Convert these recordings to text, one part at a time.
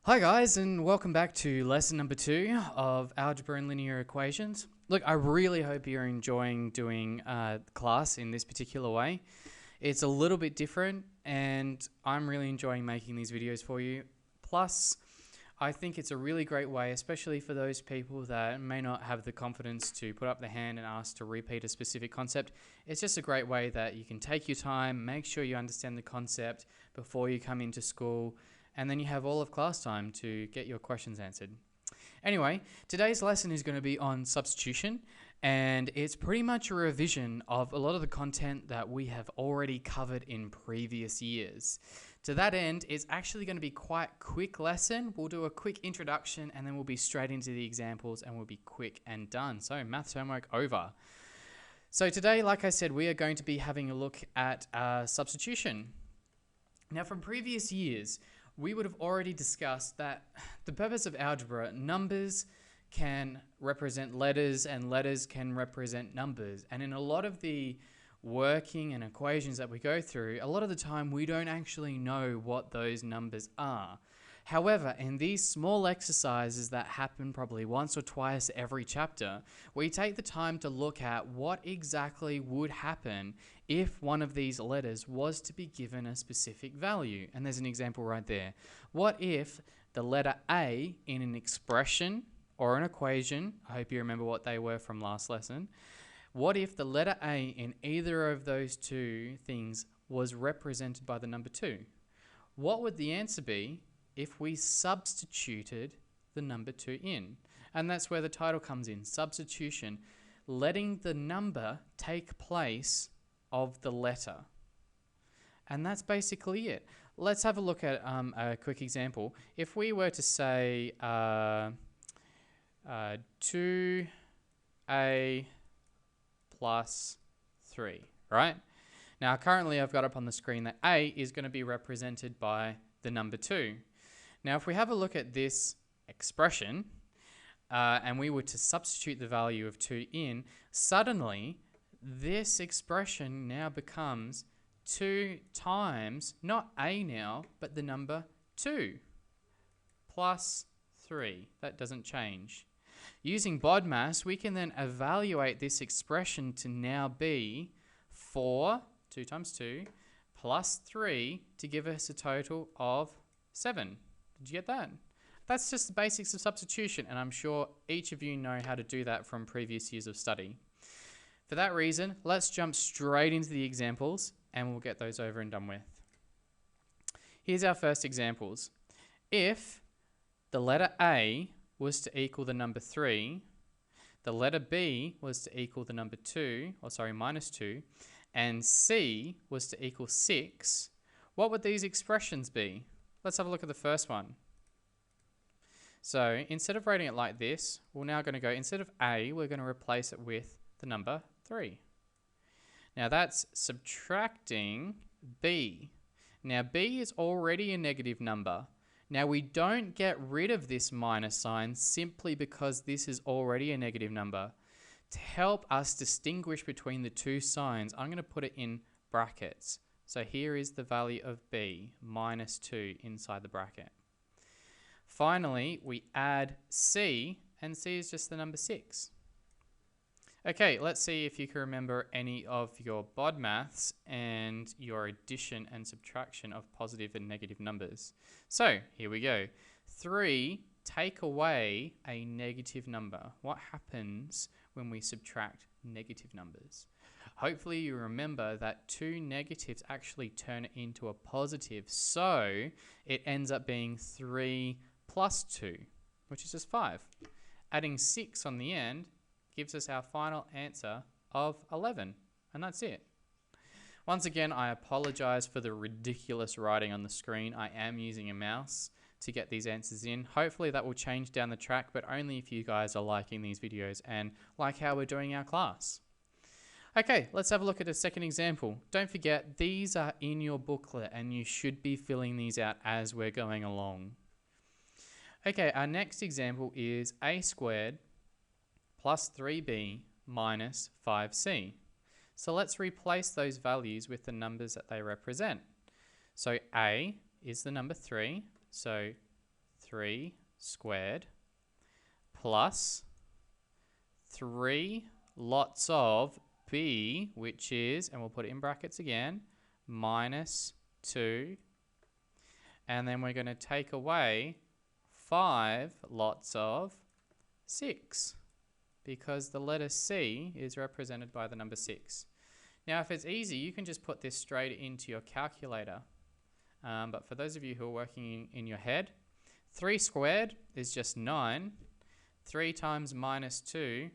Hi guys, and welcome back to lesson number 2 of Algebra and Linear Equations. Look, I really hope you're enjoying doing class in this particular way. It's a little bit different and I'm really enjoying making these videos for you. Plus, I think it's a really great way, especially for those people that may not have the confidence to put up their hand and ask to repeat a specific concept. It's just a great way that you can take your time, make sure you understand the concept before you come into school, and then you have all of class time to get your questions answered. Anyway, today's lesson is going to be on substitution, and it's pretty much a revision of a lot of the content that we have already covered in previous years. To that end, it's actually going to be quite a quick lesson. We'll do a quick introduction and then we'll be straight into the examples and we'll be quick and done. So maths homework over. So today, like I said, we are going to be having a look at substitution. Now, from previous years, we would have already discussed that the purpose of algebra, numbers can represent letters and letters can represent numbers. And in a lot of the working and equations that we go through, a lot of the time we don't actually know what those numbers are. However, in these small exercises that happen probably once or twice every chapter, we take the time to look at what exactly would happen if one of these letters was to be given a specific value. And there's an example right there. What if the letter A in an expression or an equation, I hope you remember what they were from last lesson, what if the letter A in either of those two things was represented by the number 2? What would the answer be if we substituted the number 2 in? And that's where the title comes in, substitution, letting the number take place of the letter. And that's basically it. Let's have a look at a quick example. If we were to say 2a plus 3, right? Now currently I've got up on the screen that a is going to be represented by the number 2. Now if we have a look at this expression and we were to substitute the value of 2 in, suddenly this expression now becomes 2 times, not a now, but the number 2 plus 3. That doesn't change. Using BODMAS, we can then evaluate this expression to now be 4, 2 times 2, plus 3 to give us a total of 7. Did you get that? That's just the basics of substitution, and I'm sure each of you know how to do that from previous years of study. For that reason, let's jump straight into the examples and we'll get those over and done with. Here's our first examples. If the letter A was to equal the number 3, the letter B was to equal the number 2, minus 2, and C was to equal 6, what would these expressions be? Let's have a look at the first one. So instead of writing it like this, we're now going to go, instead of A, we're going to replace it with the number 3. Now that's subtracting B. Now B is already a negative number. Now we don't get rid of this minus sign simply because this is already a negative number. To help us distinguish between the two signs, I'm going to put it in brackets. So here is the value of B, minus 2 inside the bracket. Finally, we add C, and C is just the number 6. Okay, let's see if you can remember any of your BODMAS and your addition and subtraction of positive and negative numbers. So here we go. 3, take away a negative number. What happens when we subtract negative numbers? Hopefully you remember that 2 negatives actually turn into a positive. So it ends up being 3 plus 2, which is just 5. Adding 6 on the end gives us our final answer of 11, and that's it. Once again, I apologize for the ridiculous writing on the screen. I am using a mouse to get these answers in. Hopefully that will change down the track, but only if you guys are liking these videos and like how we're doing our class. Okay, let's have a look at a second example. Don't forget, these are in your booklet and you should be filling these out as we're going along. Okay, our next example is a squared plus 3b minus 5c. So let's replace those values with the numbers that they represent. So a is the number 3, so 3 squared plus 3 lots of b, which is, and we'll put it in brackets again, minus 2. And then we're going to take away 5 lots of 6, because the letter C is represented by the number 6. Now, if it's easy, you can just put this straight into your calculator. But for those of you who are working in your head, 3 squared is just 9. 3 times minus 2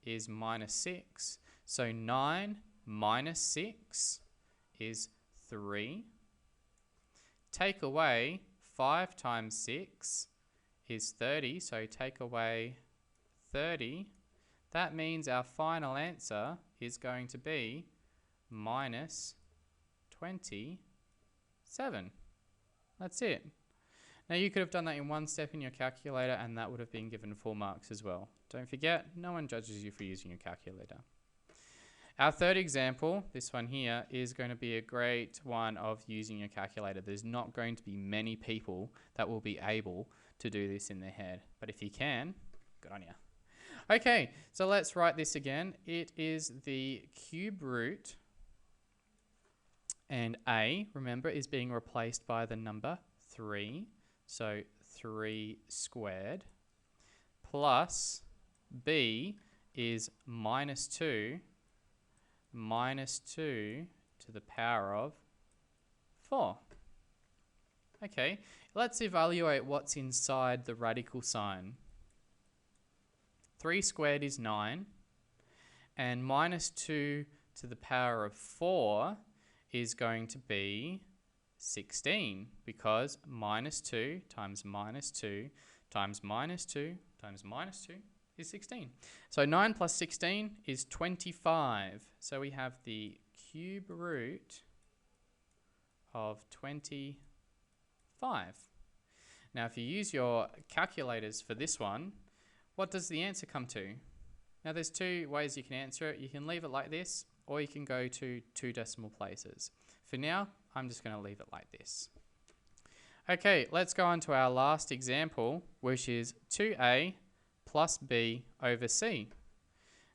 is minus 6. So 9 minus 6 is 3. Take away 5 times 6 is 30. So take away 30. That means our final answer is going to be minus 27. That's it. Now you could have done that in one step in your calculator and that would have been given full marks as well. Don't forget, no one judges you for using your calculator. Our third example, this one here, is going to be a great one of using your calculator. There's not going to be many people that will be able to do this in their head. But if you can, good on you. Okay, so let's write this again. It is the cube root, and a, remember, is being replaced by the number 3. So 3 squared plus b is minus 2 to the power of 4. Okay, let's evaluate what's inside the radical sign. 3 squared is 9, and minus 2 to the power of 4 is going to be 16, because minus 2 times minus 2 times minus 2 times minus 2 is 16. So 9 plus 16 is 25. So we have the cube root of 25. Now if you use your calculators for this one, what does the answer come to? Now there's two ways you can answer it. You can leave it like this, or you can go to 2 decimal places. For now, I'm just going to leave it like this. Okay, let's go on to our last example, which is 2a plus b over c.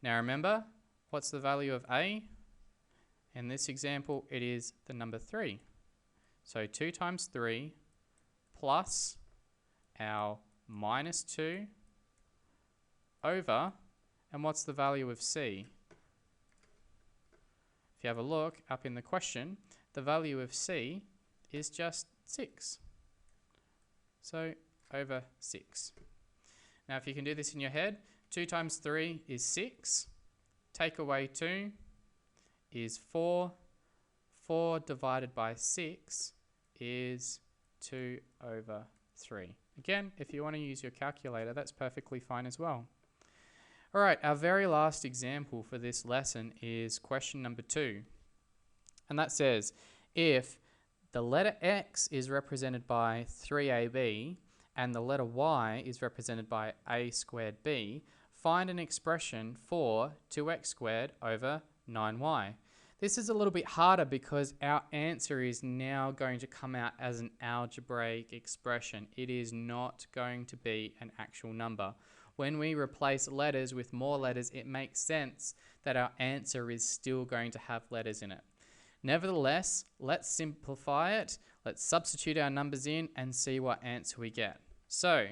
Now remember, what's the value of a? In this example, it is the number 3. So 2 times 3 plus our minus 2 over, and what's the value of c? If you have a look up in the question, the value of c is just 6. So over 6. Now if you can do this in your head, 2 times 3 is 6. Take away 2 is 4. 4 divided by 6 is 2 over 3. Again, if you want to use your calculator, that's perfectly fine as well. All right, our very last example for this lesson is question number 2. And that says, if the letter X is represented by 3AB and the letter Y is represented by A squared B, find an expression for 2x squared over 9y. This is a little bit harder because our answer is now going to come out as an algebraic expression. It is not going to be an actual number. When we replace letters with more letters, it makes sense that our answer is still going to have letters in it. Nevertheless, let's simplify it. Let's substitute our numbers in and see what answer we get. So,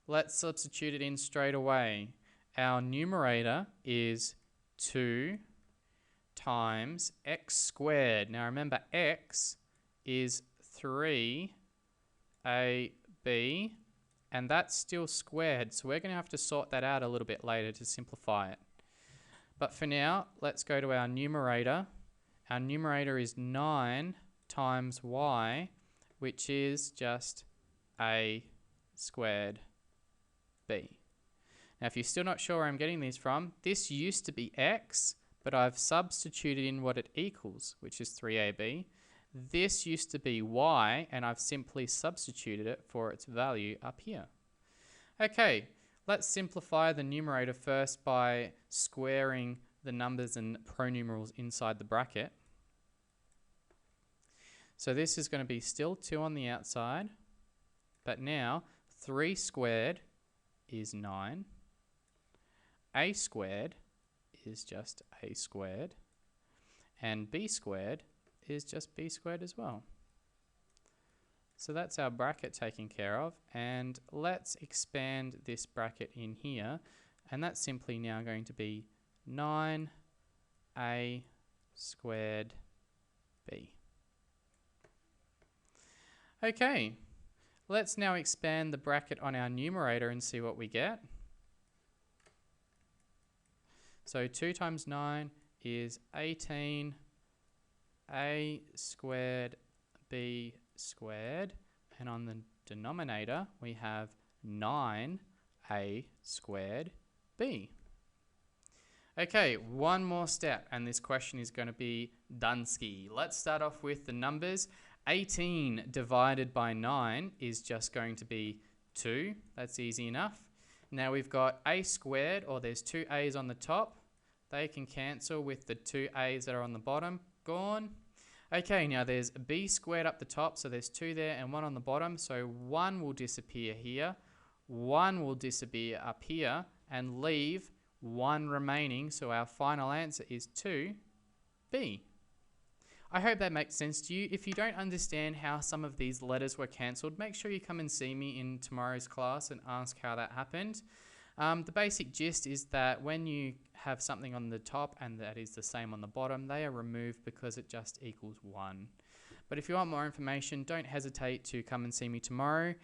let's substitute it in straight away. Our numerator is 2 times x squared. Now remember, x is 3ab, and that's still squared, so we're going to have to sort that out a little bit later to simplify it. But for now, let's go to our numerator. Our numerator is 9 times y, which is just a squared b. Now, if you're still not sure where I'm getting these from, this used to be x, but I've substituted in what it equals, which is 3ab. This used to be y, and I've simply substituted it for its value up here. Okay, let's simplify the numerator first by squaring the numbers and pronumerals inside the bracket. So this is going to be still 2 on the outside, But now 3 squared is 9. A squared is just a squared. And b squared is just b squared as well. So that's our bracket taken care of. And let's expand this bracket in here. And that's simply now going to be 9a squared b. Okay, let's now expand the bracket on our numerator and see what we get. So 2 times 9 is 18 a squared b squared, and on the denominator we have 9a squared b. Okay, one more step and this question is going to be Dunsky. Let's start off with the numbers. 18 divided by 9 is just going to be 2. That's easy enough. Now we've got a squared, or there's 2 a's on the top. They can cancel with the 2 a's that are on the bottom. Gone. Okay, now there's b squared up the top, so there's 2 there and 1 on the bottom. So 1 will disappear here, 1 will disappear up here, and leave 1 remaining. So our final answer is 2b. I hope that makes sense to you. If you don't understand how some of these letters were cancelled, make sure you come and see me in tomorrow's class and ask how that happened. The basic gist is that when you have something on the top and that is the same on the bottom, they are removed because it just equals 1. But if you want more information, don't hesitate to come and see me tomorrow.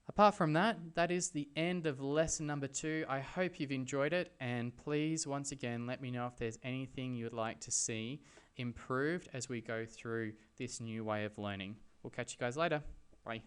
Apart from that, that is the end of lesson number 2. I hope you've enjoyed it, and please, once again, let me know if there's anything you would like to see improved as we go through this new way of learning. We'll catch you guys later. Bye.